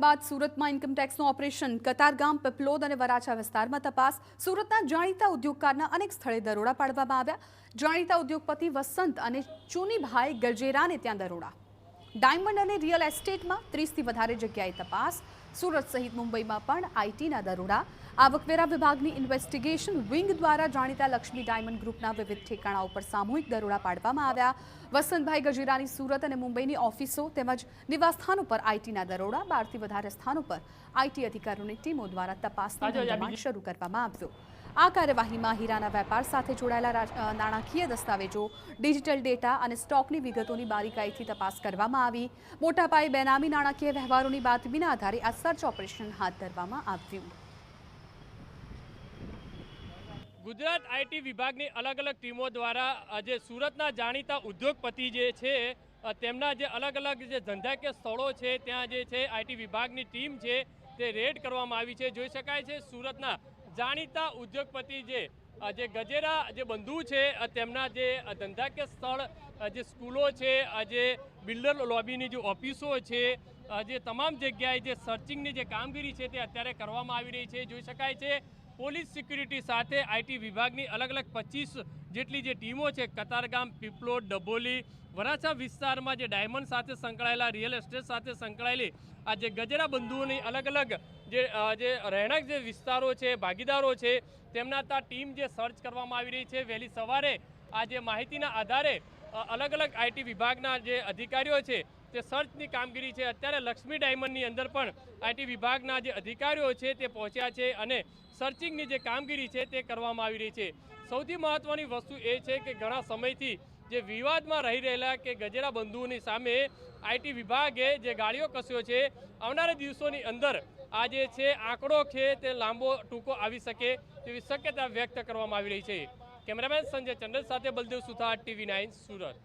બાદ સુરતમાં ઇન્કમટેક્સનું ઓપરેશન કતારગામ, પીપલોદ અને વરાછા વિસ્તારમાં તપાસ। સુરતના જાણીતા ઉદ્યોગકારના અનેક સ્થળે દરોડા પાડવામાં આવ્યા। જાણીતા ઉદ્યોગપતિ વસંત અને ચુનીભાઈ ગજેરાને ત્યાં દરોડા। ડાયમંડ અને રિયલ એસ્ટેટમાં 30થી વધારે જગ્યાએ તપાસ। સુરત સહિત મુંબઈમાં પણ આઈટીના દરોડા। આવકવેરા વિભાગની ઇન્વેસ્ટિગેશન વિંગ દ્વારા જાણીતા લક્ષ્મી ડાયમંડ ગ્રુપના વિવિધ ઠેકાણાઓ પર સામૂહિક દરોડા પાડવામાં આવ્યા। વસંતભાઈ ગજેરાની સુરત અને મુંબઈની ઓફિસો તેમજ નિવાસસ્થાનો પર આઈટીના દરોડા। 12થી વધારે સ્થાનો પર આઈટી અધિકારીઓની ટીમો દ્વારા તપાસનો ધમધમાટ શરૂ કરવામાં આવ્યો। આ કાર્યવાહીમાં હીરાના વેપાર સાથે જોડાયેલા નાણાકીય દસ્તાવેજો, ડિજિટલ ડેટા અને સ્ટોકની વિગતોની બારીકાઈથી તપાસ કરવામાં આવી। મોટા પાયે બેનામી નાણાકીય વ્યવહારોની બાતમીના આધારે આ સર્ચ ઓપરેશન હાથ ધરવામાં આવ્યું। ગુજરાત આઈટી વિભાગની અલગ અલગ ટીમો દ્વારા આજે સુરતના જાણીતા ઉદ્યોગપતિ જે છે તેમના જે અલગ અલગ જે ધંધાકીય સ્થળો છે ત્યાં જે છે આઈટી વિભાગની ટીમ છે તે રેડ કરવામાં આવી છે। જોઈ શકાય છે સુરતના જાણીતા ઉદ્યોગપતિ જે ગજેરા જે બંધુ છે તેમના જે ધંધાકીય સ્થળ જે સ્કૂલો છે, જે બિલ્ડર લોબીની જે ઓફિસો છે, જે તમામ જગ્યાએ જે સર્ચિંગની જે કામગીરી છે તે અત્યારે કરવામાં આવી રહી છે। જોઈ શકાય છે પોલીસ સિક્યુરિટી સાથે આઈટી વિભાગની અલગ અલગ 25 જેટલી જે ટીમો છે કતારગામ, પીપલોદ, ડભોલી, વરાછા વિસ્તારમાં જે ડાયમંડ સાથે સંકળાયેલા, રિયલ એસ્ટેટ સાથે સંકળાયેલી આ જે ગજેરા બંધુઓની અલગ અલગ જે રહેણાંક જે વિસ્તારો છે, ભાગીદારો છે તેમના ત્યાં ટીમ જે સર્ચ કરવામાં આવી રહી છે। વહેલી સવારે આ જે માહિતીના આધારે અલગ અલગ આઈટી વિભાગના જે અધિકારીઓ છે તે સર્ચની કામગીરી છે। અત્યારે લક્ષ્મી ડાયમંડની અંદર પણ આઈટી વિભાગના જે અધિકારીઓ છે તે પહોંચ્યા છે અને સર્ચિંગની જે કામગીરી છે તે કરવામાં આવી રહી છે। સૌથી મહત્ત્વની વસ્તુ એ છે કે ઘણા સમયથી જે વિવાદમાં રહી રહેલા કે ગજેરા બંધુઓની સામે આઈટી વિભાગે જે ગાળીઓ કસ્યો છે, આવનારા દિવસોની અંદર આ જે છે આંકડો છે તે લાંબો ટૂંકો આવી શકે તેવી શક્યતા વ્યક્ત કરવામાં આવી રહી છે। કેમેરામેન સંજય ચંડલ સાથે બલદેવ સુથાર, TV9 સુરત।